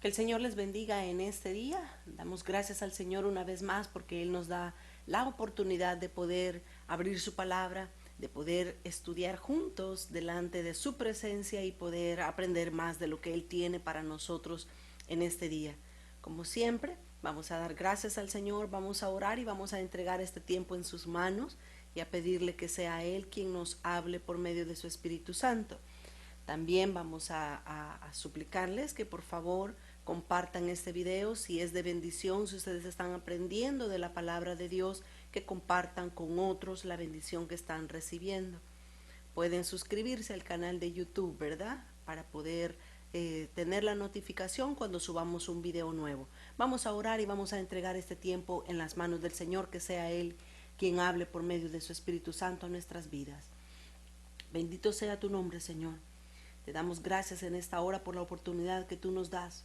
Que el Señor les bendiga en este día. Damos gracias al Señor una vez más porque Él nos da la oportunidad de poder abrir su palabra, de poder estudiar juntos delante de su presencia y poder aprender más de lo que Él tiene para nosotros en este día. Como siempre, vamos a dar gracias al Señor, vamos a orar y vamos a entregar este tiempo en sus manos y a pedirle que sea Él quien nos hable por medio de su Espíritu Santo. También vamos a suplicarles que por favor compartan este video si es de bendición, si ustedes están aprendiendo de la palabra de Dios, que compartan con otros la bendición que están recibiendo. Pueden suscribirse al canal de YouTube, ¿verdad? Para poder tener la notificación cuando subamos un video nuevo. Vamos a orar y vamos a entregar este tiempo en las manos del Señor, que sea Él quien hable por medio de su Espíritu Santo a nuestras vidas. Bendito sea tu nombre, Señor. Te damos gracias en esta hora por la oportunidad que tú nos das,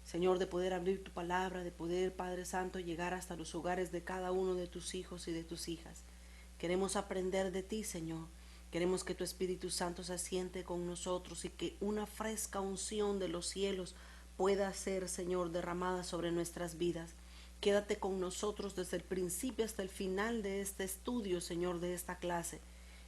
Señor, de poder abrir tu palabra, de poder, Padre Santo, llegar hasta los hogares de cada uno de tus hijos y de tus hijas. Queremos aprender de ti, Señor. Queremos que tu Espíritu Santo se asiente con nosotros y que una fresca unción de los cielos pueda ser, Señor, derramada sobre nuestras vidas. Quédate con nosotros desde el principio hasta el final de este estudio, Señor, de esta clase.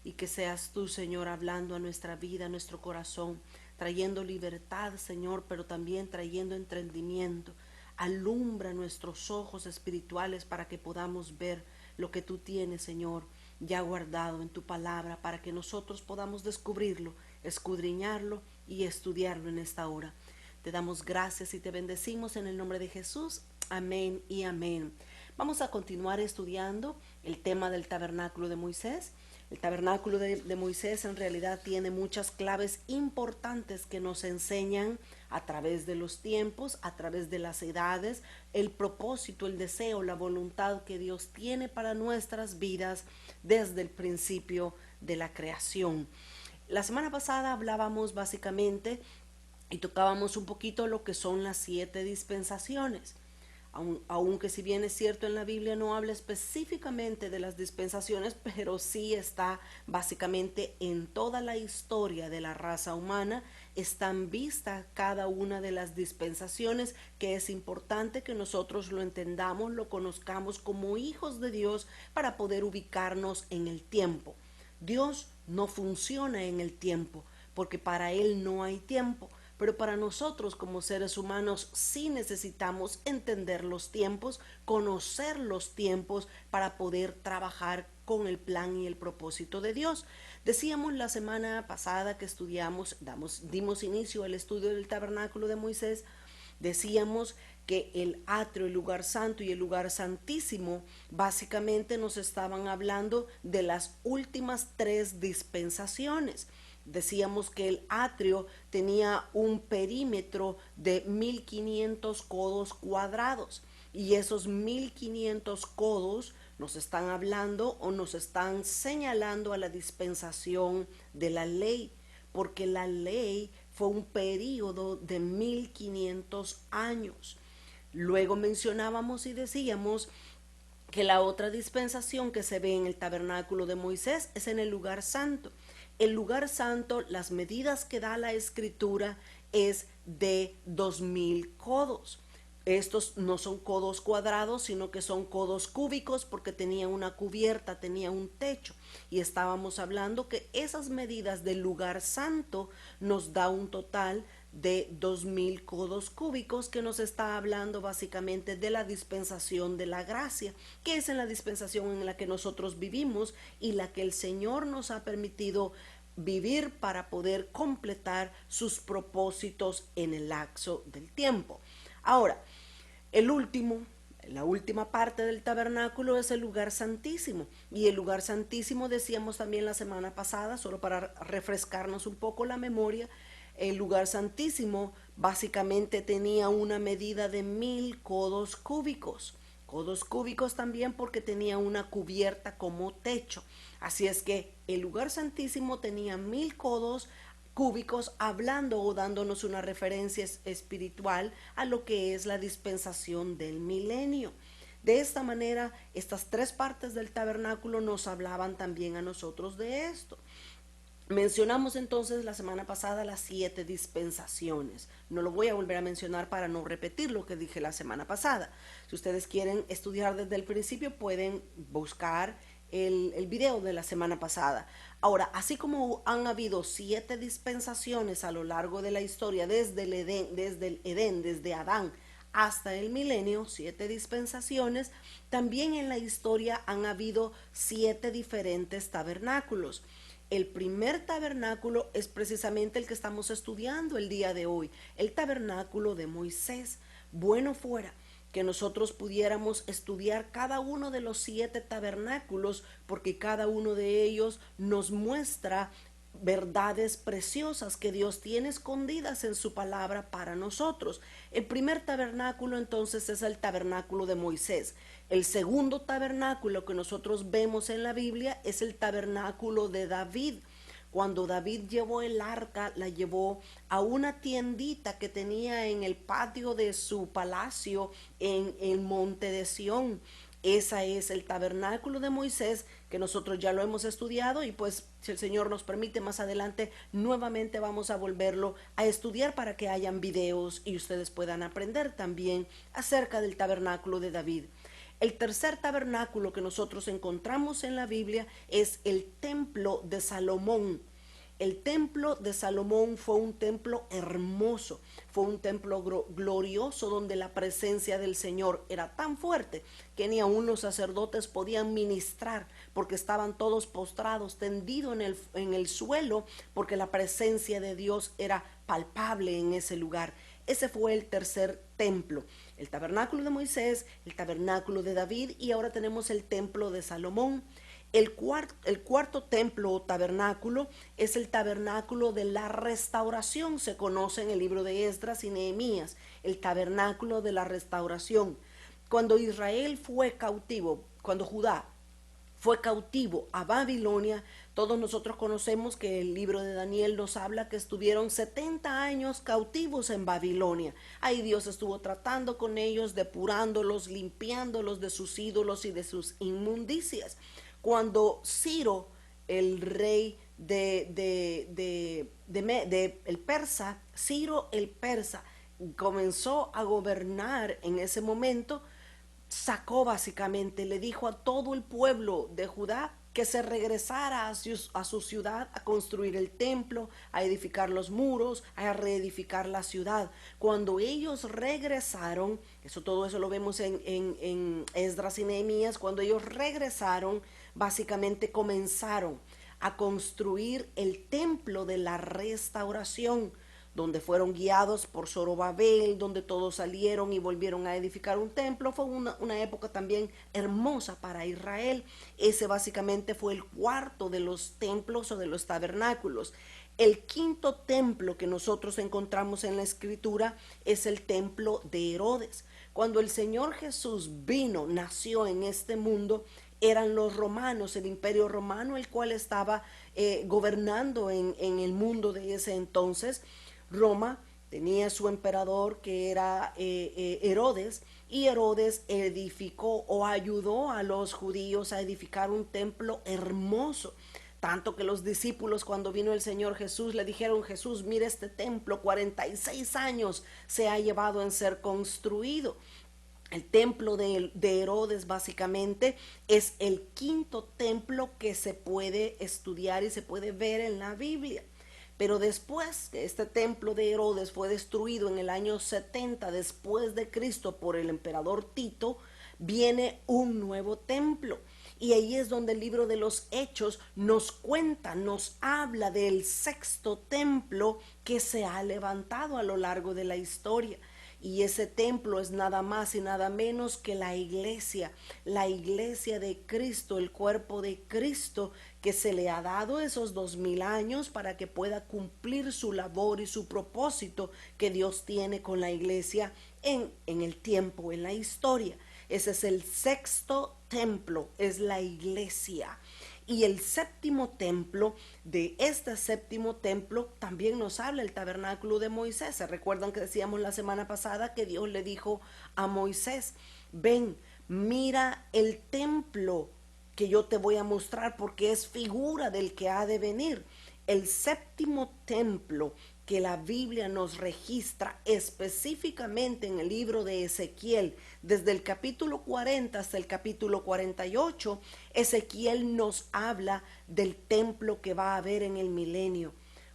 Y que seas tú, Señor, hablando a nuestra vida, a nuestro corazón, trayendo libertad, Señor, pero también trayendo entendimiento. Alumbra nuestros ojos espirituales para que podamos ver lo que tú tienes, Señor, ya guardado en tu palabra, para que nosotros podamos descubrirlo, escudriñarlo y estudiarlo en esta hora. Te damos gracias y te bendecimos en el nombre de Jesús. Amén y amén. Vamos a continuar estudiando el tema del tabernáculo de Moisés. El tabernáculo de Moisés en realidad tiene muchas claves importantes que nos enseñan a través de los tiempos, a través de las edades, el propósito, el deseo, la voluntad que Dios tiene para nuestras vidas desde el principio de la creación. La semana pasada hablábamos básicamente y tocábamos un poquito lo que son las 7 dispensaciones. Aunque si bien es cierto en la Biblia no habla específicamente de las dispensaciones, pero sí está básicamente en toda la historia de la raza humana, están vistas cada una de las dispensaciones, que es importante que nosotros lo entendamos, lo conozcamos como hijos de Dios para poder ubicarnos en el tiempo. Dios no funciona en el tiempo, porque para Él no hay tiempo. Pero para nosotros como seres humanos sí necesitamos entender los tiempos, conocer los tiempos para poder trabajar con el plan y el propósito de Dios. Decíamos la semana pasada que dimos inicio al estudio del tabernáculo de Moisés. Decíamos que el atrio, el lugar santo y el lugar santísimo básicamente nos estaban hablando de las últimas 3 dispensaciones. Decíamos que el atrio tenía un perímetro de 1500 codos cuadrados y esos 1500 codos nos están hablando o nos están señalando a la dispensación de la ley, porque la ley fue un período de 1500 años. Luego mencionábamos y decíamos que la otra dispensación que se ve en el tabernáculo de Moisés es en el lugar santo. El lugar santo, las medidas que da la escritura es de 2000 codos. Estos no son codos cuadrados, sino que son codos cúbicos porque tenía una cubierta, tenía un techo. Y estábamos hablando que esas medidas del lugar santo nos da un total de 2000 codos cúbicos, que nos está hablando básicamente de la dispensación de la gracia, que es en la dispensación en la que nosotros vivimos y la que el Señor nos ha permitido vivir para poder completar sus propósitos en el lapso del tiempo. Ahora, la última parte del tabernáculo es el lugar santísimo. Y el lugar santísimo, decíamos también la semana pasada, solo para refrescarnos un poco la memoria, el lugar santísimo básicamente tenía una medida de 1000 codos cúbicos. Codos cúbicos también porque tenía una cubierta como techo. Así es que el lugar santísimo tenía 1000 codos cúbicos, hablando o dándonos una referencia espiritual a lo que es la dispensación del milenio. De esta manera, estas 3 partes del tabernáculo nos hablaban también a nosotros de esto. Mencionamos entonces la semana pasada las 7 dispensaciones. No lo voy a volver a mencionar para no repetir lo que dije la semana pasada. Si ustedes quieren estudiar desde el principio, pueden buscar el video de la semana pasada. Ahora, así como han habido 7 dispensaciones a lo largo de la historia, desde Adán hasta el milenio, 7 dispensaciones, también en la historia han habido 7 diferentes tabernáculos. El primer tabernáculo es precisamente el que estamos estudiando el día de hoy, el tabernáculo de Moisés. Bueno fuera que nosotros pudiéramos estudiar cada uno de los 7 tabernáculos, porque cada uno de ellos nos muestra verdades preciosas que Dios tiene escondidas en su palabra para nosotros. El primer tabernáculo entonces es el tabernáculo de Moisés. El segundo tabernáculo que nosotros vemos en la Biblia es el tabernáculo de David. Cuando David llevó el arca, la llevó a una tiendita que tenía en el patio de su palacio en el monte de Sión. Ese es el tabernáculo de Moisés, que nosotros ya lo hemos estudiado, y pues si el Señor nos permite más adelante nuevamente vamos a volverlo a estudiar para que hayan videos y ustedes puedan aprender también acerca del tabernáculo de David. El tercer tabernáculo que nosotros encontramos en la Biblia es el templo de Salomón. El templo de Salomón fue un templo hermoso, fue un templo glorioso donde la presencia del Señor era tan fuerte que ni aun los sacerdotes podían ministrar porque estaban todos postrados, tendidos en el suelo, porque la presencia de Dios era palpable en ese lugar. Ese fue el tercer templo, el tabernáculo de Moisés, el tabernáculo de David, y ahora tenemos el templo de Salomón. El cuarto templo o tabernáculo es el tabernáculo de la restauración. Se conoce en el libro de Esdras y Nehemías, el tabernáculo de la restauración. Cuando Israel fue cautivo, cuando Judá fue cautivo a Babilonia, todos nosotros conocemos que el libro de Daniel nos habla que estuvieron 70 años cautivos en Babilonia. Ahí Dios estuvo tratando con ellos, depurándolos, limpiándolos de sus ídolos y de sus inmundicias. Cuando Ciro, el rey el persa, Ciro el persa, comenzó a gobernar en ese momento, sacó básicamente, le dijo a todo el pueblo de Judá que se regresara a su ciudad, a construir el templo, a edificar los muros, a reedificar la ciudad. Cuando ellos regresaron, todo eso lo vemos en Esdras y Nehemías, cuando ellos regresaron, básicamente comenzaron a construir el templo de la restauración, donde fueron guiados por Zorobabel, donde todos salieron y volvieron a edificar un templo. Fue una época también hermosa para Israel. Ese básicamente fue el cuarto de los templos o de los tabernáculos. El quinto templo que nosotros encontramos en la escritura es el templo de Herodes. Cuando el Señor Jesús nació en este mundo, eran los romanos, el imperio romano, el cual estaba gobernando en el mundo de ese entonces. Roma tenía su emperador que era Herodes, y Herodes edificó o ayudó a los judíos a edificar un templo hermoso. Tanto que los discípulos, cuando vino el Señor Jesús, le dijeron: Jesús, mira este templo, 46 años se ha llevado en ser construido. El templo de Herodes básicamente es el quinto templo que se puede estudiar y se puede ver en la Biblia. Pero después que este templo de Herodes fue destruido en el año 70 después de Cristo por el emperador Tito, viene un nuevo templo. Y ahí es donde el libro de los Hechos nos cuenta, nos habla del sexto templo que se ha levantado a lo largo de la historia. Y ese templo es nada más y nada menos que la iglesia de Cristo, el cuerpo de Cristo, que se le ha dado esos 2000 años para que pueda cumplir su labor y su propósito que Dios tiene con la iglesia en el tiempo, en la historia. Ese es el sexto templo, es la iglesia. Y el séptimo templo, de este séptimo templo también nos habla el tabernáculo de Moisés. ¿Se recuerdan que decíamos la semana pasada que Dios le dijo a Moisés: ven, mira el templo que yo te voy a mostrar, porque es figura del que ha de venir? el séptimo templo que la Biblia nos registra específicamente en el libro de Ezequiel, desde el capítulo 40 hasta el capítulo 48, Ezequiel nos habla del templo que va a haber en el milenio.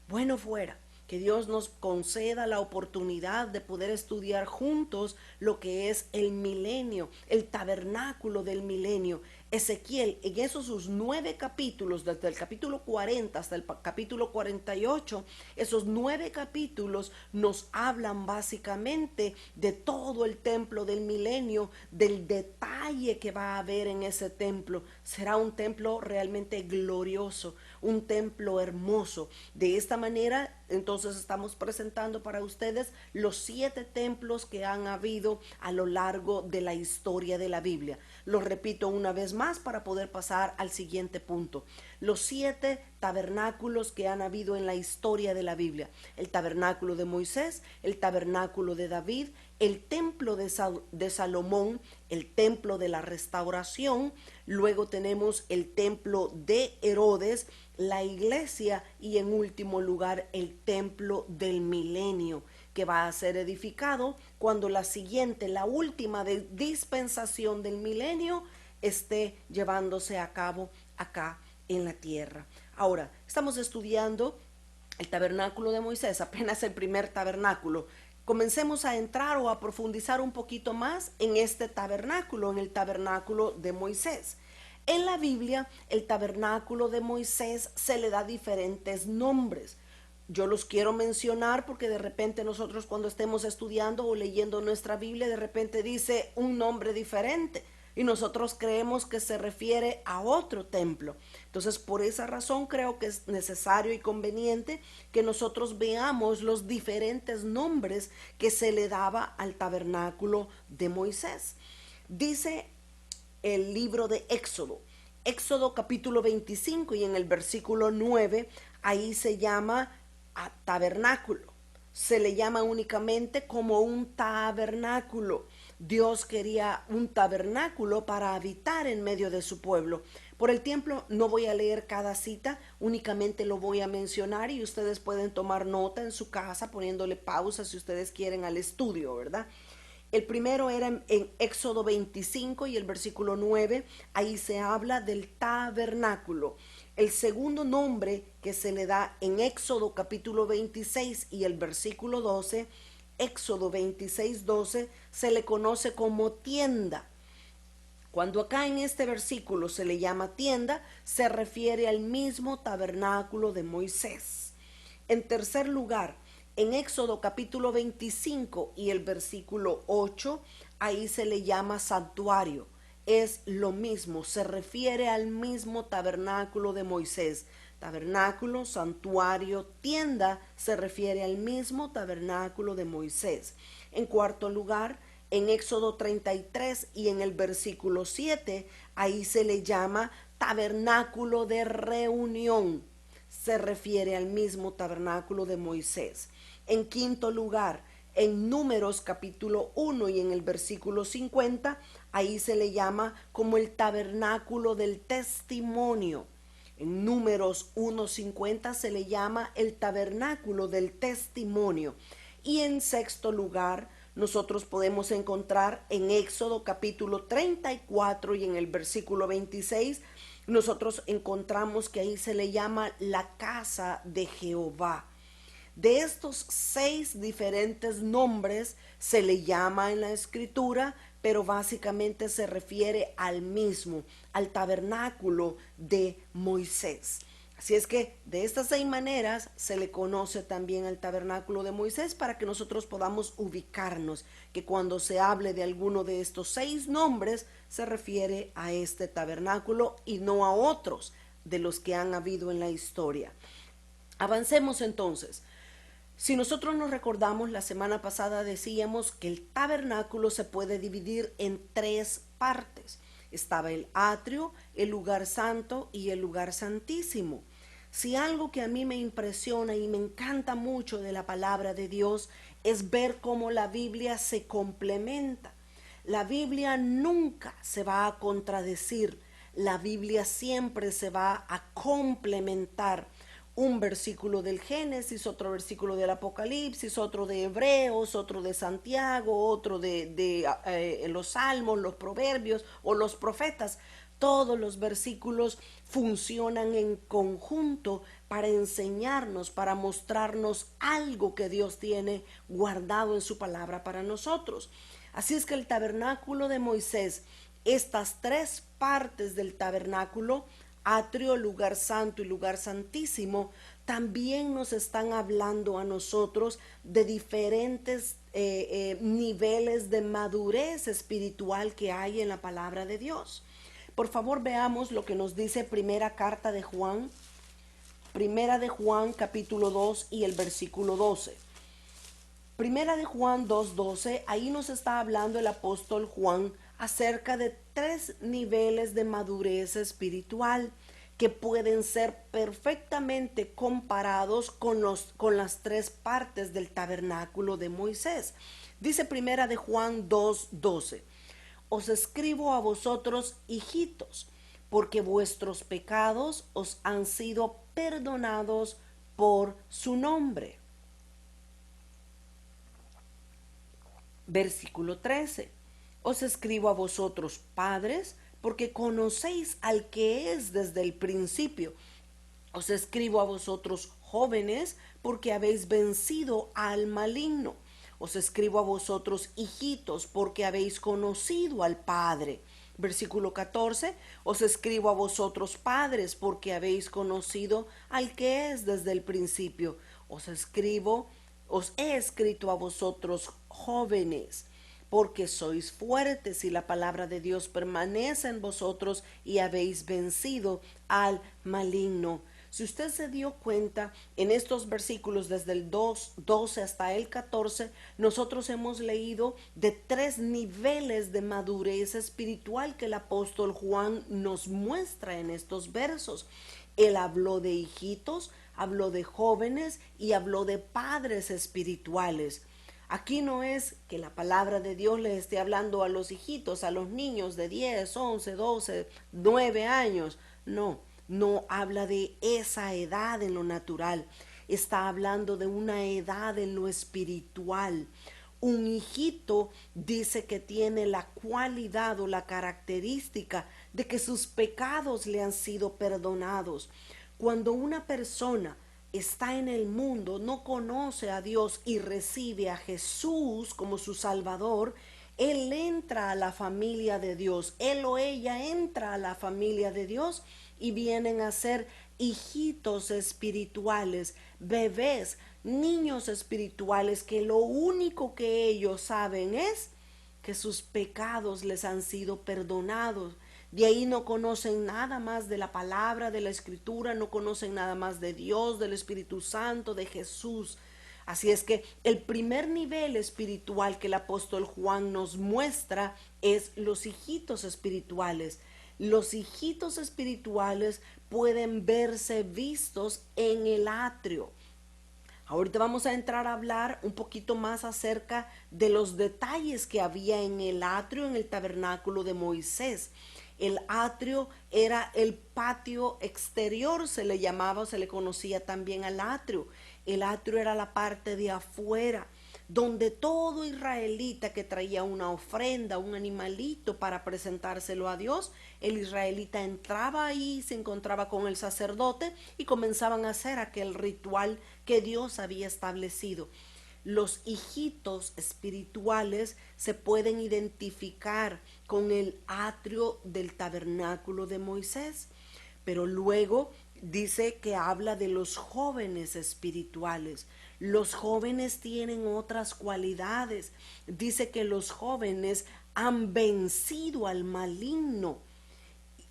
Bueno fuera que Dios nos conceda la oportunidad de poder estudiar juntos lo que es el milenio, el tabernáculo del milenio. Ezequiel, en esos sus 9 capítulos, desde el capítulo 40 hasta el capítulo 48, esos 9 capítulos nos hablan básicamente de todo el templo del milenio, del detalle que va a haber en ese templo. Será un templo realmente glorioso, un templo hermoso. De esta manera, entonces estamos presentando para ustedes los 7 templos que han habido a lo largo de la historia de la Biblia. Lo repito una vez más para poder pasar al siguiente punto. Los 7 tabernáculos que han habido en la historia de la Biblia: el tabernáculo de Moisés, el tabernáculo de David, el templo de Salomón, el templo de la restauración, luego tenemos el templo de Herodes, la iglesia y en último lugar el templo del milenio, que va a ser edificado cuando la siguiente, la última dispensación del milenio esté llevándose a cabo acá en la tierra. Ahora, estamos estudiando el tabernáculo de Moisés, apenas el primer tabernáculo. Comencemos a entrar o a profundizar un poquito más en este tabernáculo, en el tabernáculo de Moisés. En la Biblia, el tabernáculo de Moisés se le da diferentes nombres. Yo los quiero mencionar porque de repente nosotros, cuando estemos estudiando o leyendo nuestra Biblia, de repente dice un nombre diferente y nosotros creemos que se refiere a otro templo. Entonces, por esa razón creo que es necesario y conveniente que nosotros veamos los diferentes nombres que se le daba al tabernáculo de Moisés. Dice el libro de Éxodo capítulo 25, y en el versículo 9, ahí se llama tabernáculo. Se le llama únicamente como un tabernáculo. Dios quería un tabernáculo para habitar en medio de su pueblo. Por el tiempo no voy a leer cada cita, únicamente lo voy a mencionar y ustedes pueden tomar nota en su casa poniéndole pausa si ustedes quieren al estudio, ¿verdad? El primero era en Éxodo 25 y el versículo 9, ahí se habla del tabernáculo. El segundo nombre que se le da en Éxodo capítulo 26 y el versículo 12, Éxodo 26, 12, se le conoce como tienda. Cuando acá en este versículo se le llama tienda, se refiere al mismo tabernáculo de Moisés. En tercer lugar, en Éxodo capítulo 25 y el versículo 8, ahí se le llama santuario. Es lo mismo, se refiere al mismo tabernáculo de Moisés. Tabernáculo, santuario, tienda, se refiere al mismo tabernáculo de Moisés. En cuarto lugar, en Éxodo 33 y en el versículo 7, ahí se le llama tabernáculo de reunión. Se refiere al mismo tabernáculo de Moisés. En quinto lugar, en Números capítulo 1 y en el versículo 50, ahí se le llama como el tabernáculo del testimonio. En Números 1:50 se le llama el tabernáculo del testimonio. Y en sexto lugar, nosotros podemos encontrar en Éxodo capítulo 34 y en el versículo 26, nosotros encontramos que ahí se le llama la casa de Jehová. De estos 6 diferentes nombres se le llama en la escritura, pero básicamente se refiere al mismo, al tabernáculo de Moisés. Así es que de estas 6 maneras se le conoce también al tabernáculo de Moisés, para que nosotros podamos ubicarnos, que cuando se hable de alguno de estos 6 nombres se refiere a este tabernáculo y no a otros de los que han habido en la historia. Avancemos entonces. Si nosotros nos recordamos, la semana pasada decíamos que el tabernáculo se puede dividir en 3 partes. Estaba el atrio, el lugar santo y el lugar santísimo. Si algo que a mí me impresiona y me encanta mucho de la palabra de Dios es ver cómo la Biblia se complementa. La Biblia nunca se va a contradecir, la Biblia siempre se va a complementar. un versículo del Génesis, otro versículo del Apocalipsis, otro de Hebreos, otro de Santiago, otro de los Salmos, los Proverbios o los profetas. Todos los versículos funcionan en conjunto para enseñarnos, para mostrarnos algo que Dios tiene guardado en su palabra para nosotros. Así es que el tabernáculo de Moisés, estas tres partes del tabernáculo, atrio, lugar santo y lugar santísimo, también nos están hablando a nosotros de diferentes niveles de madurez espiritual que hay en la palabra de Dios. Por favor, veamos lo que nos dice primera de Juan capítulo 2 y el versículo 12. Primera de Juan 2:12, ahí nos está hablando el apóstol Juan acerca de tres niveles de madurez espiritual que pueden ser perfectamente comparados con las tres partes del tabernáculo de Moisés. Dice Primera de Juan 2:12, os escribo a vosotros, hijitos, porque vuestros pecados os han sido perdonados por su nombre. Versículo 13. Os escribo a vosotros, padres, porque conocéis al que es desde el principio. Os escribo a vosotros, jóvenes, porque habéis vencido al maligno. Os escribo a vosotros, hijitos, porque habéis conocido al Padre. Versículo 14. Os escribo a vosotros, padres, porque habéis conocido al que es desde el principio. Os he escrito a vosotros, jóvenes, porque sois fuertes y la palabra de Dios permanece en vosotros y habéis vencido al maligno. Si usted se dio cuenta, en estos versículos desde el 12 hasta el 14, nosotros hemos leído de tres niveles de madurez espiritual que el apóstol Juan nos muestra en estos versos. Él habló de hijitos, habló de jóvenes y habló de padres espirituales. Aquí no es que la palabra de Dios les esté hablando a los hijitos, a los niños de 10, 11, 12, 9 años. No habla de esa edad en lo natural. Está hablando de una edad en lo espiritual. Un hijito dice que tiene la cualidad o la característica de que sus pecados le han sido perdonados. Cuando una persona está en el mundo, no conoce a Dios y recibe a Jesús como su Salvador, él entra a la familia de Dios, él o ella entra a la familia de Dios y vienen a ser hijitos espirituales, bebés, niños espirituales, que lo único que ellos saben es que sus pecados les han sido perdonados. De ahí no conocen nada más de la palabra, de la escritura, no conocen nada más de Dios, del Espíritu Santo, de Jesús. Así es que el primer nivel espiritual que el apóstol Juan nos muestra es los hijitos espirituales. Los hijitos espirituales pueden verse vistos en el atrio. Ahorita vamos a entrar a hablar un poquito más acerca de los detalles que había en el atrio, en el tabernáculo de Moisés. El atrio era el patio exterior, se le llamaba, se le conocía también al atrio. El atrio era la parte de afuera, donde todo israelita que traía una ofrenda, un animalito para presentárselo a Dios, el israelita entraba ahí, se encontraba con el sacerdote y comenzaban a hacer aquel ritual que Dios había establecido. Los hijitos espirituales se pueden identificar con el atrio del tabernáculo de Moisés, pero luego dice que habla de los jóvenes espirituales. Los jóvenes tienen otras cualidades. Dice que los jóvenes han vencido al maligno.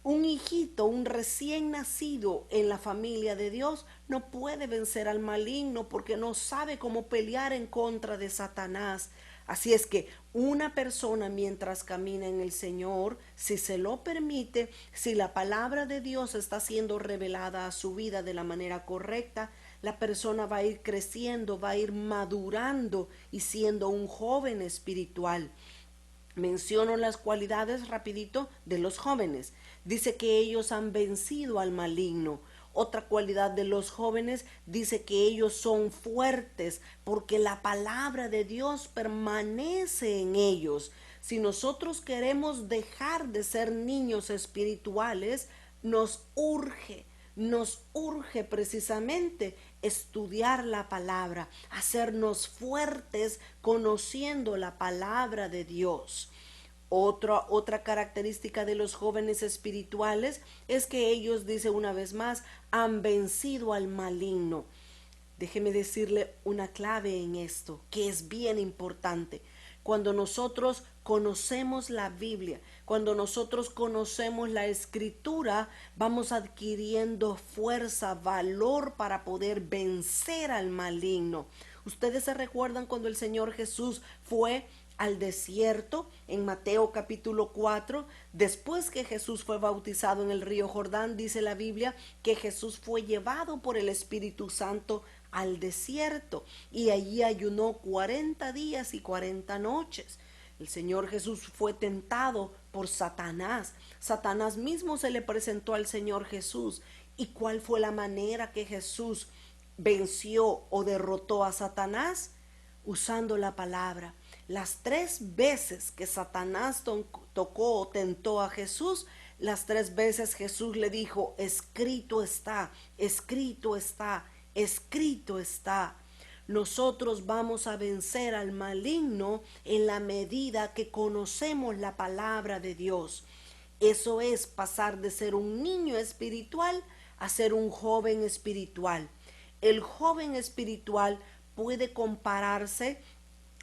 Un hijito, un recién nacido en la familia de Dios, no puede vencer al maligno porque no sabe cómo pelear en contra de Satanás. Así es que una persona, mientras camina en el Señor, si se lo permite, si la palabra de Dios está siendo revelada a su vida de la manera correcta, la persona va a ir creciendo, va a ir madurando y siendo un joven espiritual. Menciono las cualidades rapidito de los jóvenes. Dice que ellos han vencido al maligno. Otra cualidad de los jóvenes dice que ellos son fuertes porque la palabra de Dios permanece en ellos. Si nosotros queremos dejar de ser niños espirituales, nos urge precisamente estudiar la palabra, hacernos fuertes conociendo la palabra de Dios. Otra característica de los jóvenes espirituales es que ellos, dice una vez más, han vencido al maligno. Déjeme decirle una clave en esto, que es bien importante. Cuando nosotros conocemos la Biblia, cuando nosotros conocemos la Escritura, vamos adquiriendo fuerza, valor para poder vencer al maligno. Ustedes se recuerdan cuando el Señor Jesús fue al desierto en Mateo capítulo 4, después que Jesús fue bautizado en el río Jordán, dice la Biblia que Jesús fue llevado por el Espíritu Santo al desierto y allí ayunó 40 días y 40 noches. El Señor Jesús fue tentado por Satanás. Satanás mismo se le presentó al Señor Jesús. ¿Y cuál fue la manera que Jesús venció o derrotó a Satanás? Usando la palabra. Las 3 veces que Satanás tocó o tentó a Jesús, las 3 veces Jesús le dijo, escrito está, escrito está, escrito está. Nosotros vamos a vencer al maligno en la medida que conocemos la palabra de Dios. Eso es pasar de ser un niño espiritual a ser un joven espiritual. El joven espiritual puede compararse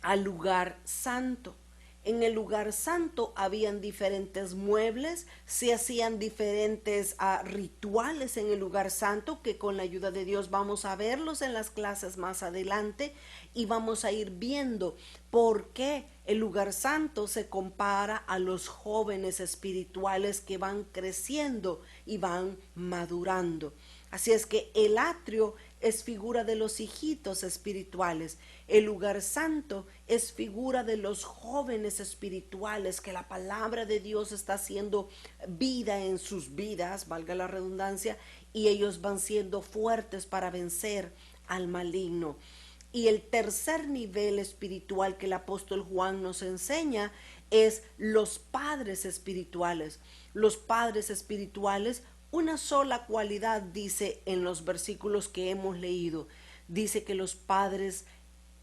al lugar santo. En el lugar santo habían diferentes muebles, se hacían diferentes rituales en el lugar santo que con la ayuda de Dios vamos a verlos en las clases más adelante y vamos a ir viendo por qué el lugar santo se compara a los jóvenes espirituales que van creciendo y van madurando. Así es que el atrio es figura de los hijitos espirituales. El lugar santo es figura de los jóvenes espirituales que la palabra de Dios está haciendo vida en sus vidas, valga la redundancia, y ellos van siendo fuertes para vencer al maligno. Y el tercer nivel espiritual que el apóstol Juan nos enseña es los padres espirituales. Los padres espirituales, una sola cualidad dice en los versículos que hemos leído. Dice que los padres,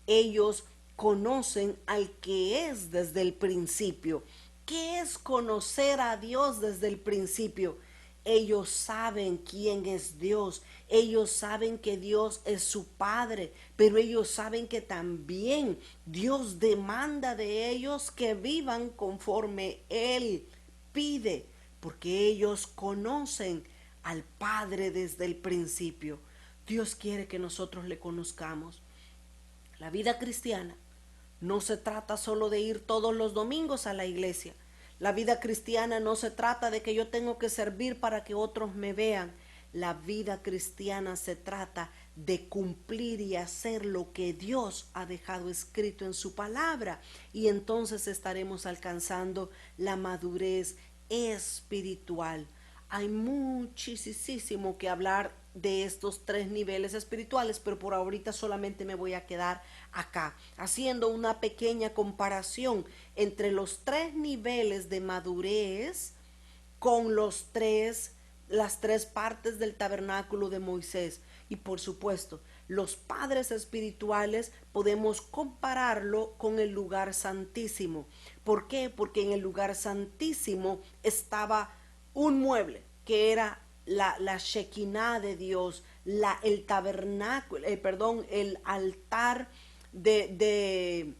ellos conocen al que es desde el principio. ¿Qué es conocer a Dios desde el principio? Ellos saben quién es Dios, ellos saben que Dios es su Padre, pero ellos saben que también Dios demanda de ellos que vivan conforme Él pide, porque ellos conocen al Padre desde el principio. Dios quiere que nosotros le conozcamos. La vida cristiana no se trata solo de ir todos los domingos a la iglesia. La vida cristiana no se trata de que yo tengo que servir para que otros me vean. La vida cristiana se trata de cumplir y hacer lo que Dios ha dejado escrito en su palabra. Y entonces estaremos alcanzando la madurez espiritual. Hay muchísimo que hablar de estos 3 niveles espirituales, pero por ahorita solamente me voy a quedar acá, haciendo una pequeña comparación entre los 3 niveles de madurez con las 3 partes del tabernáculo de Moisés. Y por supuesto, los padres espirituales podemos compararlo con el lugar santísimo. ¿Por qué? Porque en el lugar santísimo estaba un mueble que era la Shekinah de Dios, el tabernáculo, el altar el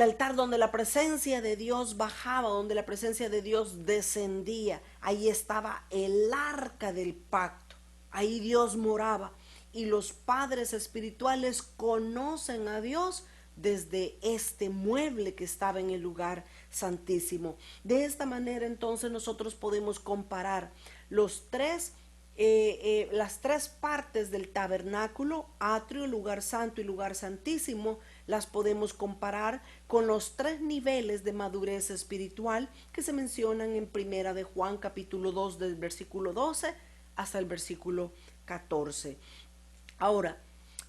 altar donde la presencia de Dios bajaba, donde la presencia de Dios descendía. Ahí estaba el arca del pacto, ahí Dios moraba. Y los padres espirituales conocen a Dios desde este mueble que estaba en el lugar santísimo. De esta manera entonces nosotros podemos comparar las 3 partes del tabernáculo, atrio, lugar santo y lugar santísimo, las podemos comparar con los 3 niveles de madurez espiritual que se mencionan en Primera de Juan capítulo 2 del versículo 12 hasta el versículo 14. Ahora,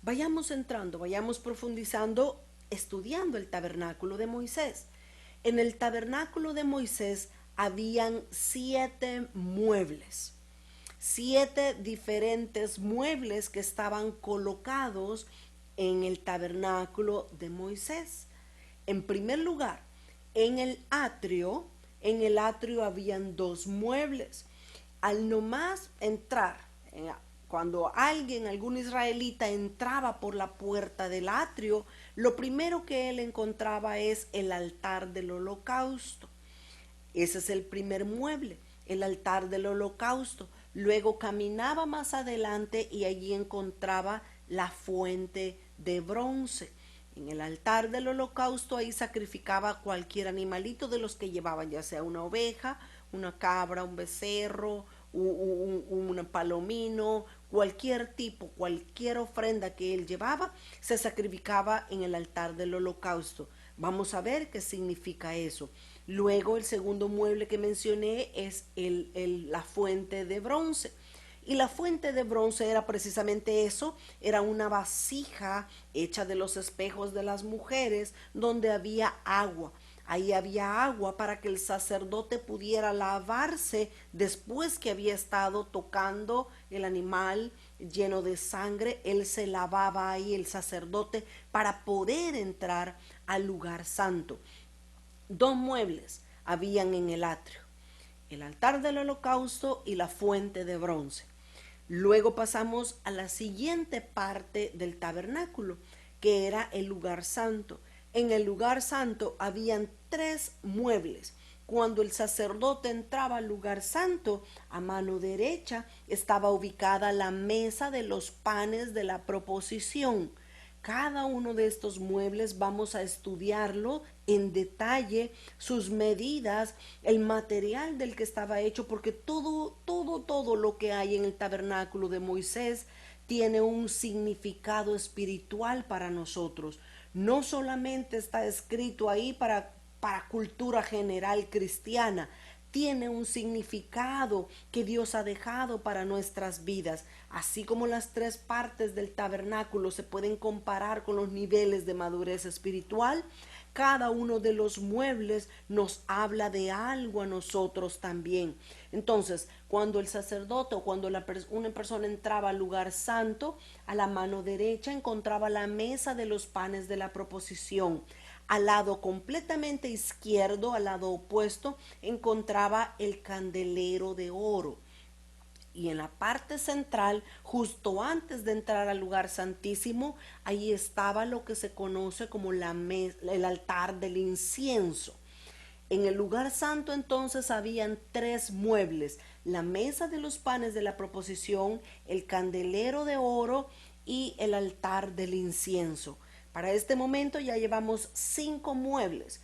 vayamos entrando, vayamos profundizando, estudiando el tabernáculo de Moisés. En el tabernáculo de Moisés habían 7 muebles, 7 diferentes muebles que estaban colocados en el tabernáculo de Moisés. En primer lugar, en el atrio habían 2 muebles. Al nomás entrar, cuando algún israelita entraba por la puerta del atrio, lo primero que él encontraba es el altar del holocausto. Ese es el primer mueble, el altar del holocausto. Luego caminaba más adelante y allí encontraba la fuente de bronce. En el altar del holocausto ahí sacrificaba cualquier animalito de los que llevaban, ya sea una oveja, una cabra, un becerro, un palomino, cualquier tipo, cualquier ofrenda que él llevaba, se sacrificaba en el altar del holocausto. Vamos a ver qué significa eso. Luego el segundo mueble que mencioné es la fuente de bronce. Y la fuente de bronce era precisamente eso, era una vasija hecha de los espejos de las mujeres donde había agua. Ahí había agua para que el sacerdote pudiera lavarse después que había estado tocando el animal lleno de sangre. Él se lavaba ahí, el sacerdote, para poder entrar al lugar santo. 2 muebles habían en el atrio: el altar del holocausto y la fuente de bronce. Luego pasamos a la siguiente parte del tabernáculo, que era el lugar santo. En el lugar santo habían 3 muebles. Cuando el sacerdote entraba al lugar santo, a mano derecha estaba ubicada la mesa de los panes de la proposición. Cada uno de estos muebles vamos a estudiarlo en detalle, sus medidas, el material del que estaba hecho, porque todo lo que hay en el tabernáculo de Moisés tiene un significado espiritual para nosotros. No solamente está escrito ahí para cultura general cristiana, tiene un significado que Dios ha dejado para nuestras vidas. Así como las 3 partes del tabernáculo se pueden comparar con los niveles de madurez espiritual, cada uno de los muebles nos habla de algo a nosotros también. Entonces, cuando el sacerdote o cuando una persona entraba al lugar santo, a la mano derecha encontraba la mesa de los panes de la proposición. Al lado completamente izquierdo, al lado opuesto, encontraba el candelero de oro. Y en la parte central, justo antes de entrar al lugar santísimo, ahí estaba lo que se conoce como el altar del incienso. En el lugar santo entonces habían 3 muebles: la mesa de los panes de la proposición, el candelero de oro y el altar del incienso. Para este momento ya llevamos 5 muebles,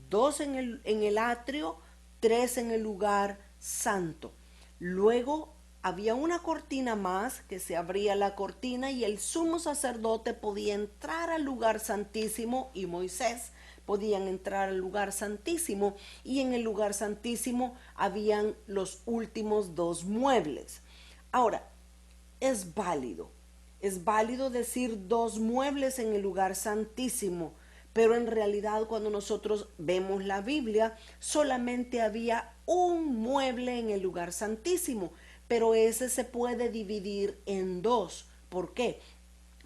2 en el atrio, 3 en el lugar santo. Luego había una cortina más, que se abría la cortina y el sumo sacerdote podía entrar al lugar santísimo, y Moisés podían entrar al lugar santísimo, y en el lugar santísimo habían los últimos 2 muebles. Ahora, es válido decir 2 muebles en el lugar santísimo, pero en realidad cuando nosotros vemos la Biblia, solamente había un mueble en el lugar santísimo, pero ese se puede dividir en 2. ¿Por qué?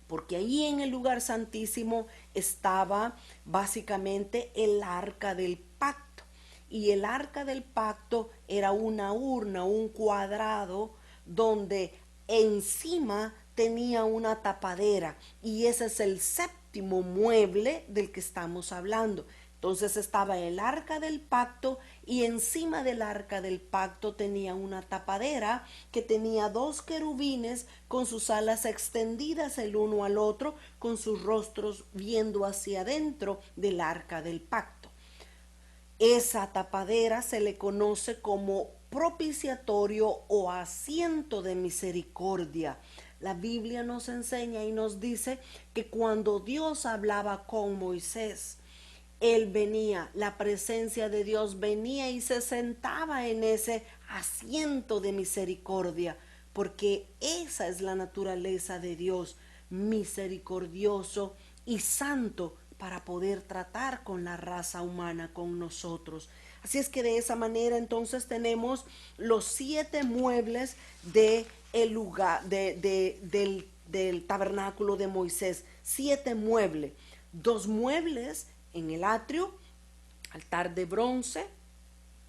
Porque ahí en el lugar santísimo estaba básicamente el arca del pacto. Y el arca del pacto era una urna, un cuadrado, donde encima tenía una tapadera. Y ese es el 7º mueble del que estamos hablando. Entonces estaba el arca del pacto, y encima del arca del pacto tenía una tapadera que tenía 2 querubines con sus alas extendidas el uno al otro, con sus rostros viendo hacia adentro del arca del pacto. Esa tapadera se le conoce como propiciatorio o asiento de misericordia. La Biblia nos enseña y nos dice que cuando Dios hablaba con Moisés, él venía, la presencia de Dios venía y se sentaba en ese asiento de misericordia. porque esa es la naturaleza de Dios, misericordioso y santo para poder tratar con la raza humana, con nosotros. Así es que de esa manera entonces tenemos los 7 muebles de el lugar del tabernáculo de Moisés. 7 muebles, 2 muebles en el atrio, altar de bronce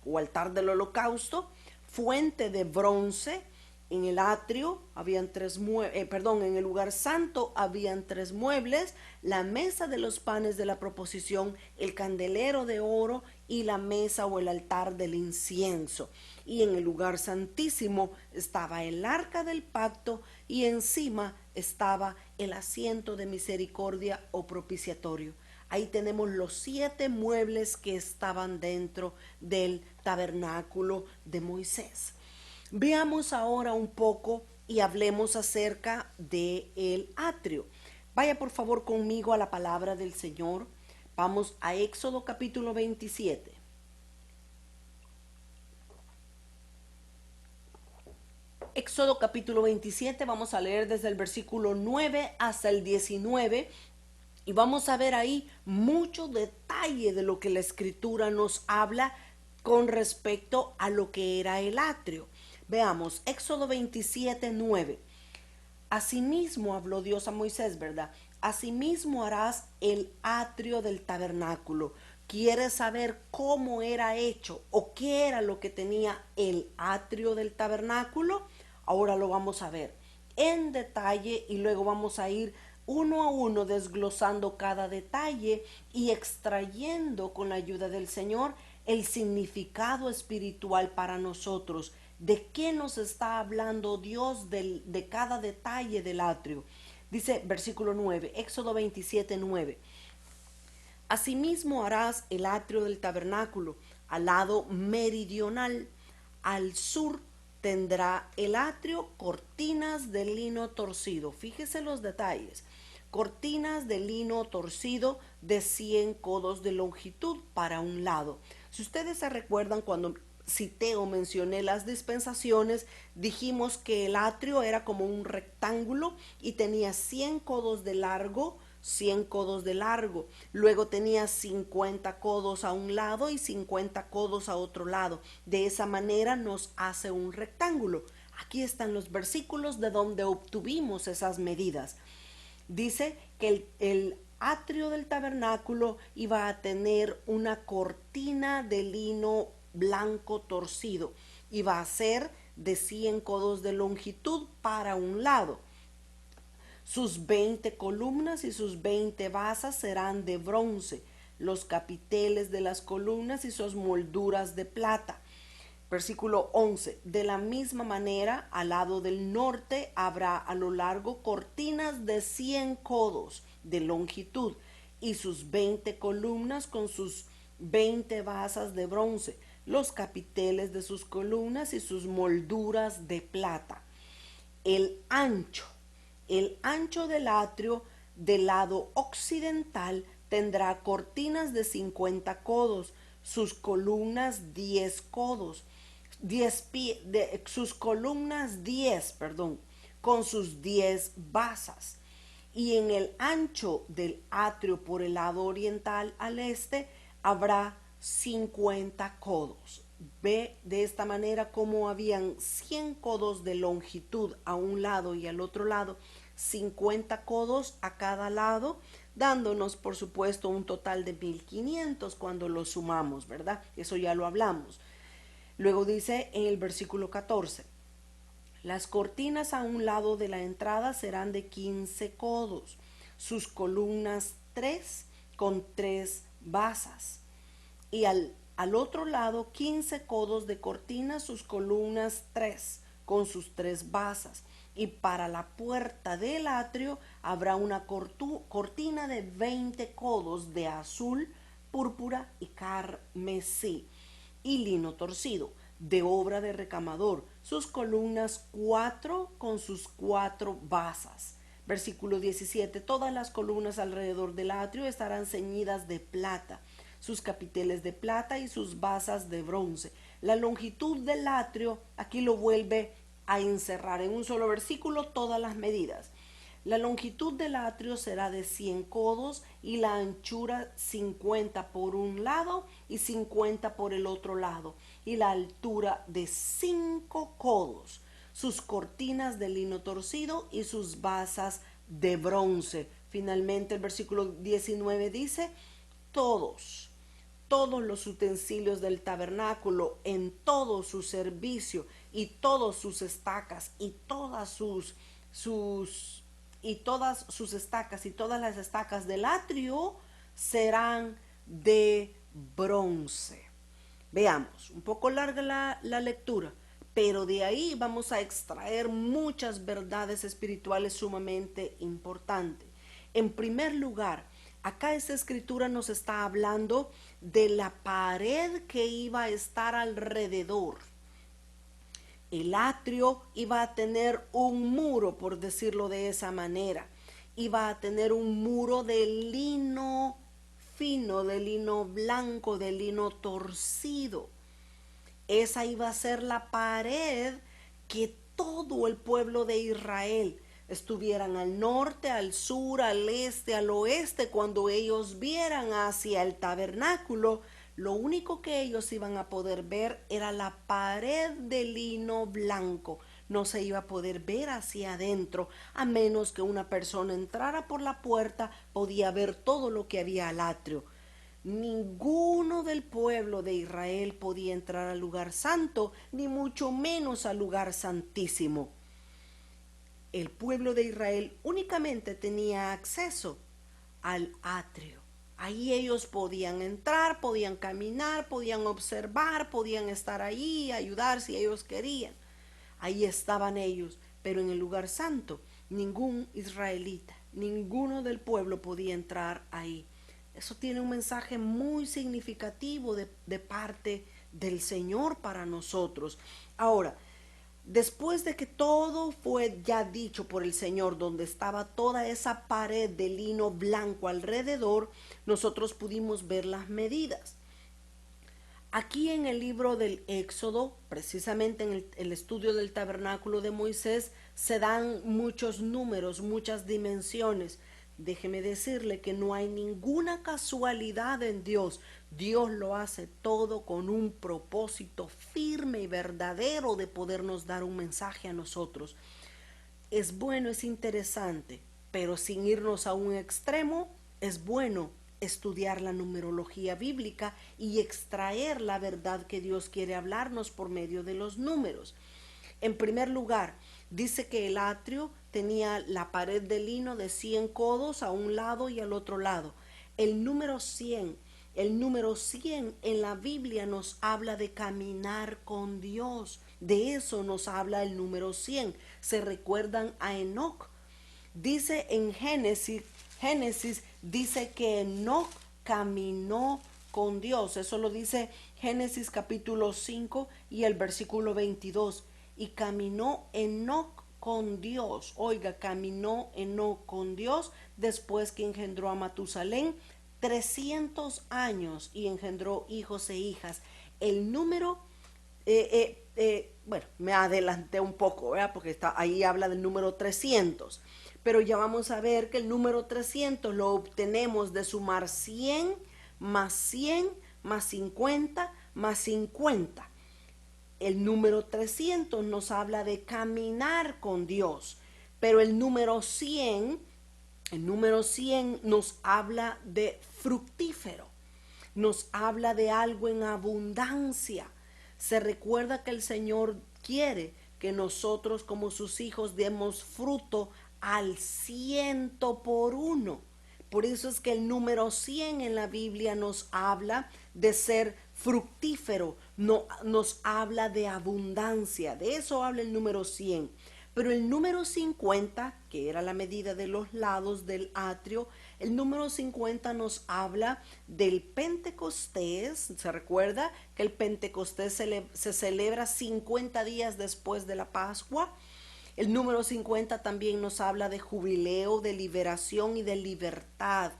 o altar del holocausto, fuente de bronce. En el atrio habían en el lugar santo habían 3 muebles, la mesa de los panes de la proposición, el candelero de oro y la mesa o el altar del incienso. Y en el lugar santísimo estaba el arca del pacto y encima estaba el asiento de misericordia o propiciatorio. Ahí tenemos los 7 muebles que estaban dentro del tabernáculo de Moisés. Veamos ahora un poco y hablemos acerca del atrio. Vaya por favor conmigo a la palabra del Señor. Vamos a Éxodo capítulo 27. Éxodo capítulo 27, vamos a leer desde el versículo 9 hasta el 19 y vamos a ver ahí mucho detalle de lo que la Escritura nos habla con respecto a lo que era el atrio. Veamos, Éxodo 27, 9. Asimismo habló Dios a Moisés, ¿verdad? Asimismo harás el atrio del tabernáculo. ¿Quieres saber cómo era hecho o qué era lo que tenía el atrio del tabernáculo? Ahora lo vamos a ver en detalle y luego vamos a ir uno a uno desglosando cada detalle y extrayendo con la ayuda del Señor el significado espiritual para nosotros. ¿De qué nos está hablando Dios de cada detalle del atrio? Dice versículo 9, Éxodo 27, 9. Asimismo harás el atrio del tabernáculo al lado meridional. Al sur tendrá el atrio cortinas de lino torcido. Fíjese los detalles. Cortinas de lino torcido de 100 codos de longitud para un lado. Si ustedes se recuerdan cuando cité o mencioné las dispensaciones, dijimos que el atrio era como un rectángulo y tenía 100 codos de largo, 100 codos de largo. Luego tenía 50 codos a un lado y 50 codos a otro lado. De esa manera nos hace un rectángulo. Aquí están los versículos de donde obtuvimos esas medidas. Dice que el atrio del tabernáculo iba a tener una cortina de lino blanco torcido. Iba a ser de 100 codos de longitud para un lado. Sus 20 columnas y sus 20 basas serán de bronce, los capiteles de las columnas y sus molduras de plata. Versículo 11. De la misma manera, al lado del norte habrá a lo largo cortinas de 100 codos de longitud y sus 20 columnas con sus 20 basas de bronce, los capiteles de sus columnas y sus molduras de plata. El ancho del atrio del lado occidental tendrá cortinas de 50 codos, sus columnas 10 codos, sus columnas 10, con sus 10 basas. Y en el ancho del atrio por el lado oriental al este habrá 50 codos. Ve de esta manera como habían 100 codos de longitud a un lado y al otro lado, 50 codos a cada lado, dándonos por supuesto un total de 1500 cuando lo sumamos, ¿verdad? Eso ya lo hablamos. Luego dice en el versículo 14, las cortinas a un lado de la entrada serán de 15 codos, sus columnas 3 con 3 basas. Y al otro lado 15 codos de cortina, sus columnas 3 con sus 3 basas. Y para la puerta del atrio habrá una cortina de 20 codos de azul, púrpura y carmesí y lino torcido, de obra de recamador, sus columnas 4 con sus 4 basas. Versículo 17, todas las columnas alrededor del atrio estarán ceñidas de plata, sus capiteles de plata y sus basas de bronce. La longitud del atrio aquí lo vuelve a encerrar en un solo versículo todas las medidas. La longitud del atrio será de 100 codos y la anchura 50 por un lado y 50 por el otro lado, y la altura de 5 codos, sus cortinas de lino torcido y sus basas de bronce. Finalmente el versículo 19 dice, todos los utensilios del tabernáculo en todo su servicio y todas sus estacas y todas sus estacas y todas las estacas del atrio serán de bronce. Veamos, un poco larga la lectura, pero de ahí vamos a extraer muchas verdades espirituales sumamente importantes. En primer lugar, acá esta escritura nos está hablando de la pared que iba a estar alrededor. El atrio iba a tener un muro, por decirlo de esa manera. Iba a tener un muro de lino fino, de lino blanco, de lino torcido. Esa iba a ser la pared que todo el pueblo de Israel estuvieran al norte, al sur, al este, al oeste. Cuando ellos vieran hacia el tabernáculo, lo único que ellos iban a poder ver era la pared de lino blanco. No se iba a poder ver hacia adentro, a menos que una persona entrara por la puerta, podía ver todo lo que había al atrio. Ninguno del pueblo de Israel podía entrar al lugar santo, ni mucho menos al lugar santísimo. El pueblo de Israel únicamente tenía acceso al atrio. Ahí ellos podían entrar, podían caminar, podían observar, podían estar ahí, ayudar si ellos querían. Ahí estaban ellos, pero en el lugar santo ningún israelita, ninguno del pueblo podía entrar ahí. Eso tiene un mensaje muy significativo de parte del Señor para nosotros. Ahora, después de que todo fue ya dicho por el Señor, donde estaba toda esa pared de lino blanco alrededor, nosotros pudimos ver las medidas. Aquí en el libro del Éxodo, precisamente en el estudio del tabernáculo de Moisés, se dan muchos números, muchas dimensiones. Déjeme decirle que no hay ninguna casualidad en Dios. Dios lo hace todo con un propósito firme y verdadero de podernos dar un mensaje a nosotros. Es bueno, es interesante, pero sin irnos a un extremo, es bueno estudiar la numerología bíblica y extraer la verdad que Dios quiere hablarnos por medio de los números. En primer lugar, dice que el atrio tenía la pared de lino de 100 codos a un lado y al otro lado. El número 100 en la Biblia nos habla de caminar con Dios. De eso nos habla el número 100. ¿Se recuerdan a Enoc? Dice en Génesis dice que Enoc caminó con Dios. Eso lo dice Génesis capítulo 5 y el versículo 22. Y caminó Enoc con Dios. Oiga, caminó Enoc con Dios después que engendró a Matusalén 300 años y engendró hijos e hijas. El número, bueno, me adelanté un poco, ¿verdad? Porque ahí habla del número 300. Pero ya vamos a ver que el número 300 lo obtenemos de sumar 100 más 100 más 50 más 50. El número 300 nos habla de caminar con Dios, pero el número 100 nos habla de fructífero, nos habla de algo en abundancia. Se recuerda que el Señor quiere que nosotros como sus hijos demos fruto al 100 por 1. Por eso es que el número 100 en la Biblia nos habla de ser fructífero, no, nos habla de abundancia. De eso habla el número 100. Pero el número 50, que era la medida de los lados del atrio, el número 50 nos habla del Pentecostés. Se recuerda que el Pentecostés se celebra 50 días después de la Pascua. El número 50 también nos habla de jubileo, de liberación y de libertad.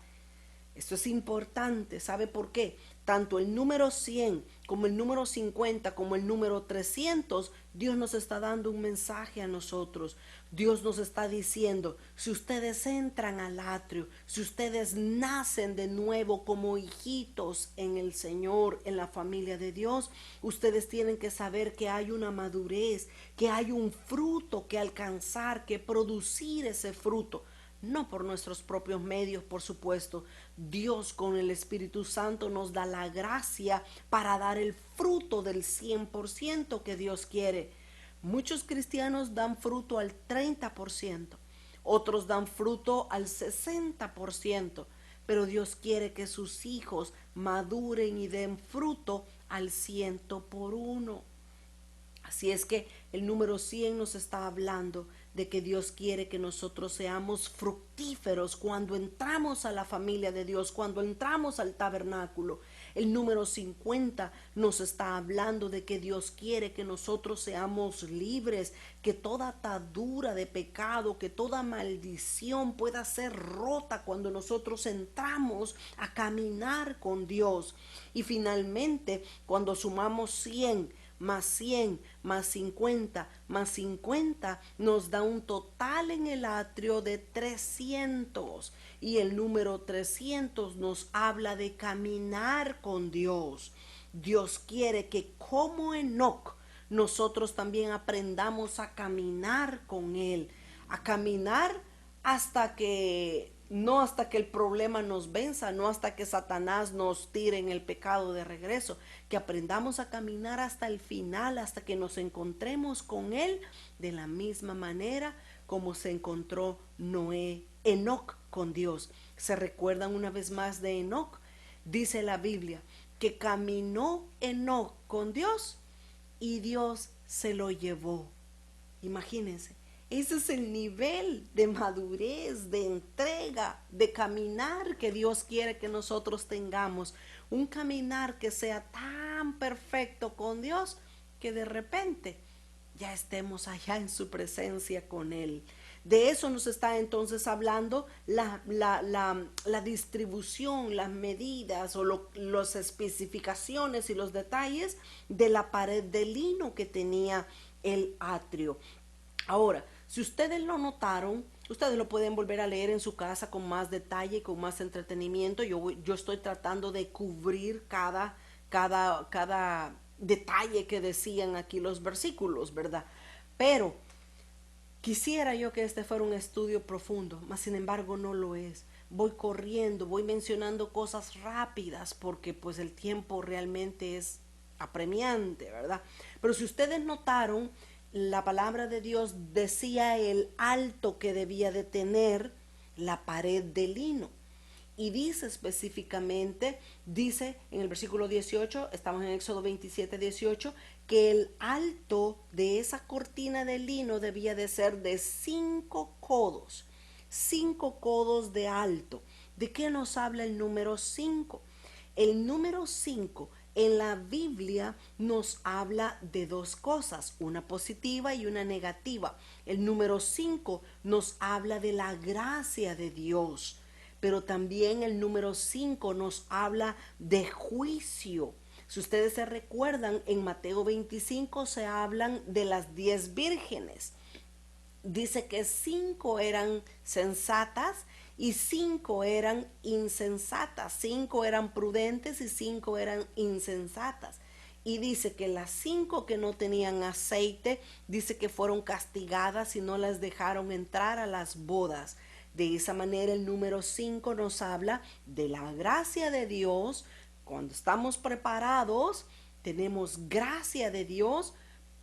Esto es importante, ¿sabe por qué? Tanto el número 100 como el número 50 como el número 300, Dios nos está dando un mensaje a nosotros. Dios nos está diciendo, si ustedes entran al atrio, si ustedes nacen de nuevo como hijitos en el Señor, en la familia de Dios, ustedes tienen que saber que hay una madurez, que hay un fruto que alcanzar, que producir ese fruto. No por nuestros propios medios, por supuesto. Dios con el Espíritu Santo nos da la gracia para dar el fruto del 100% que Dios quiere. Muchos cristianos dan fruto al 30%, otros dan fruto al 60%, pero Dios quiere que sus hijos maduren y den fruto al 100 por 1. Así es que el número 100 nos está hablando de que Dios quiere que nosotros seamos fructíferos cuando entramos a la familia de Dios, cuando entramos al tabernáculo. El número 50 nos está hablando de que Dios quiere que nosotros seamos libres, que toda atadura de pecado, que toda maldición pueda ser rota cuando nosotros entramos a caminar con Dios. Y finalmente, cuando sumamos 100, más 100, más 50, más 50, nos da un total en el atrio de 300. Y el número 300 nos habla de caminar con Dios. Dios quiere que como Enoc, nosotros también aprendamos a caminar con Él, a caminar no hasta que el problema nos venza, no hasta que Satanás nos tire en el pecado de regreso, que aprendamos a caminar hasta el final, hasta que nos encontremos con Él de la misma manera como se encontró Enoc con Dios. ¿Se recuerdan una vez más de Enoc? Dice la Biblia que caminó Enoc con Dios y Dios se lo llevó. Imagínense. Ese es el nivel de madurez, de entrega, de caminar que Dios quiere que nosotros tengamos. Un caminar que sea tan perfecto con Dios que de repente ya estemos allá en su presencia con Él. De eso nos está entonces hablando la distribución, las medidas o las especificaciones y los detalles de la pared de lino que tenía el atrio. Ahora, si ustedes lo notaron, ustedes lo pueden volver a leer en su casa con más detalle, con más entretenimiento. Yo estoy tratando de cubrir cada detalle que decían aquí los versículos, ¿verdad? Pero quisiera yo que este fuera un estudio profundo, mas sin embargo no lo es. Voy corriendo, voy mencionando cosas rápidas porque pues el tiempo realmente es apremiante, ¿verdad? Pero si ustedes notaron, la palabra de Dios decía el alto que debía de tener la pared de lino. Y dice específicamente, dice en el versículo 18, estamos en Éxodo 27, 18, que el alto de esa cortina de lino debía de ser de 5 codos, 5 codos de alto. ¿De qué nos habla el número 5? El número 5 en la Biblia nos habla de dos cosas, una positiva y una negativa. El número 5 nos habla de la gracia de Dios, pero también el número 5 nos habla de juicio. Si ustedes se recuerdan, en Mateo 25 se hablan de las 10 vírgenes. Dice que 5 eran sensatas y 5 eran insensatas, 5 eran prudentes y 5 eran insensatas. Y dice que las 5 que no tenían aceite, dice que fueron castigadas y no las dejaron entrar a las bodas. De esa manera el número 5 nos habla de la gracia de Dios. Cuando estamos preparados, tenemos gracia de Dios,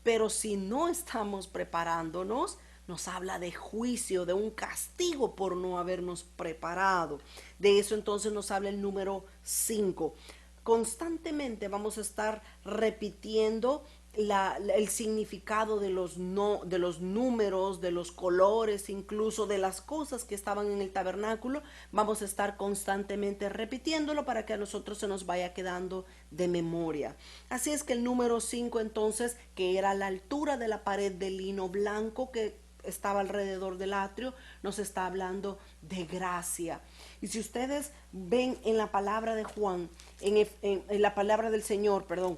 pero si no estamos preparándonos, nos habla de juicio, de un castigo por no habernos preparado. De eso entonces nos habla el número 5. Constantemente vamos a estar repitiendo el significado de los números, de los colores, incluso de las cosas que estaban en el tabernáculo. Vamos a estar constantemente repitiéndolo para que a nosotros se nos vaya quedando de memoria. Así es que el número 5 entonces, que era la altura de la pared de lino blanco, que estaba alrededor del atrio, nos está hablando de gracia. Y si ustedes ven en la palabra de Juan, en la palabra del Señor, perdón,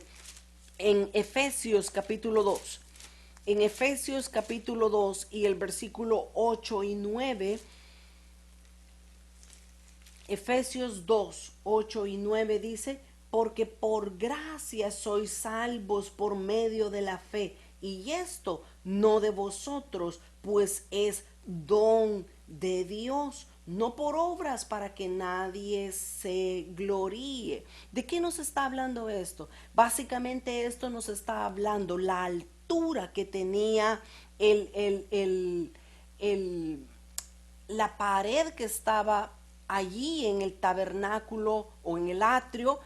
en Efesios capítulo 2, en Efesios capítulo 2 y el versículo 8 y 9, Efesios 2, 8 y 9 dice, porque por gracia sois salvos por medio de la fe, y esto no de vosotros, pues es don de Dios, no por obras para que nadie se gloríe. ¿De qué nos está hablando esto? Básicamente esto nos está hablando la altura que tenía la pared que estaba allí en el tabernáculo o en el atrio,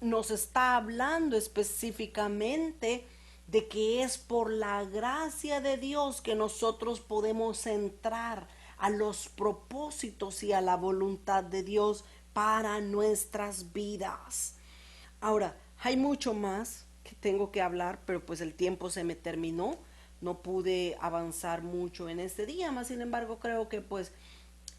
nos está hablando específicamente de que es por la gracia de Dios que nosotros podemos entrar a los propósitos y a la voluntad de Dios para nuestras vidas. Ahora, hay mucho más que tengo que hablar, pero pues el tiempo se me terminó. No pude avanzar mucho en este día, más sin embargo creo que pues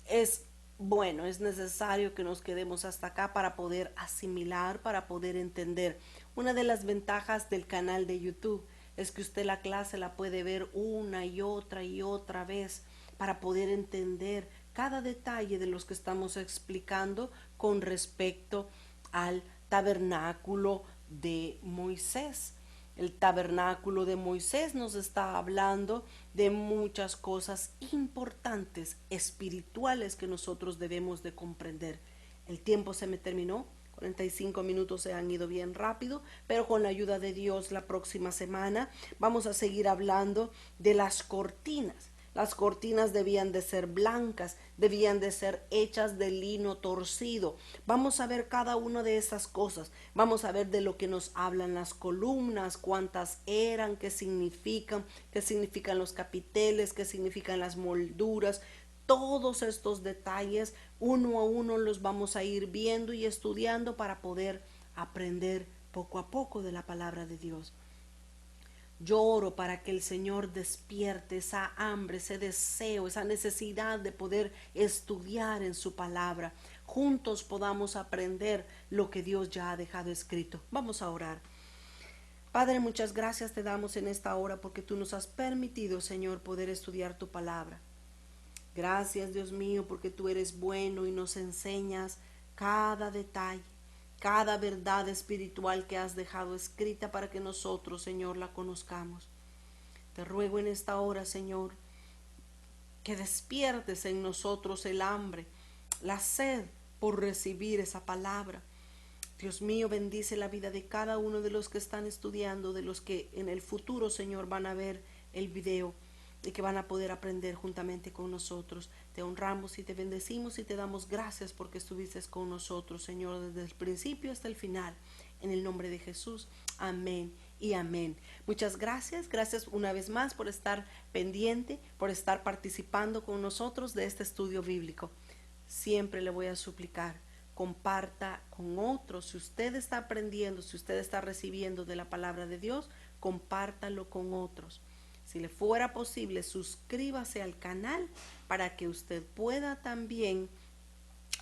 es bueno, es necesario que nos quedemos hasta acá para poder asimilar, para poder entender. Una de las ventajas del canal de YouTube es que usted la clase la puede ver una y otra vez para poder entender cada detalle de los que estamos explicando con respecto al tabernáculo de Moisés. El tabernáculo de Moisés nos está hablando de muchas cosas importantes, espirituales, que nosotros debemos de comprender. El tiempo se me terminó, 45 minutos se han ido bien rápido, pero con la ayuda de Dios la próxima semana vamos a seguir hablando de las cortinas. Las cortinas debían de ser blancas, debían de ser hechas de lino torcido. Vamos a ver cada una de esas cosas. Vamos a ver de lo que nos hablan las columnas, cuántas eran, qué significan los capiteles, qué significan las molduras. Todos estos detalles, uno a uno, los vamos a ir viendo y estudiando para poder aprender poco a poco de la palabra de Dios. Yo oro para que el Señor despierte esa hambre, ese deseo, esa necesidad de poder estudiar en su palabra. Juntos podamos aprender lo que Dios ya ha dejado escrito. Vamos a orar. Padre, muchas gracias te damos en esta hora porque tú nos has permitido, Señor, poder estudiar tu palabra. Gracias, Dios mío, porque tú eres bueno y nos enseñas cada detalle, cada verdad espiritual que has dejado escrita para que nosotros, Señor, la conozcamos. Te ruego en esta hora, Señor, que despiertes en nosotros el hambre, la sed por recibir esa palabra. Dios mío, bendice la vida de cada uno de los que están estudiando, de los que en el futuro, Señor, van a ver el video y que van a poder aprender juntamente con nosotros. Te honramos y te bendecimos y te damos gracias porque estuviste con nosotros, Señor, desde el principio hasta el final. En el nombre de Jesús, amén y amén. Muchas gracias, gracias una vez más por estar pendiente, por estar participando con nosotros de este estudio bíblico. Siempre le voy a suplicar, comparta con otros. Si usted está aprendiendo, si usted está recibiendo de la palabra de Dios, compártalo con otros. Si le fuera posible, suscríbase al canal para que usted pueda también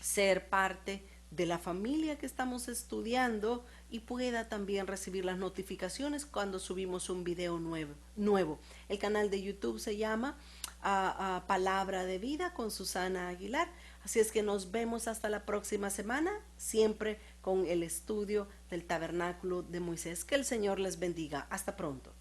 ser parte de la familia que estamos estudiando y pueda también recibir las notificaciones cuando subimos un video nuevo. El canal de YouTube se llama Palabra de Vida con Susana Aguilar. Así es que nos vemos hasta la próxima semana, siempre con el estudio del tabernáculo de Moisés. Que el Señor les bendiga. Hasta pronto.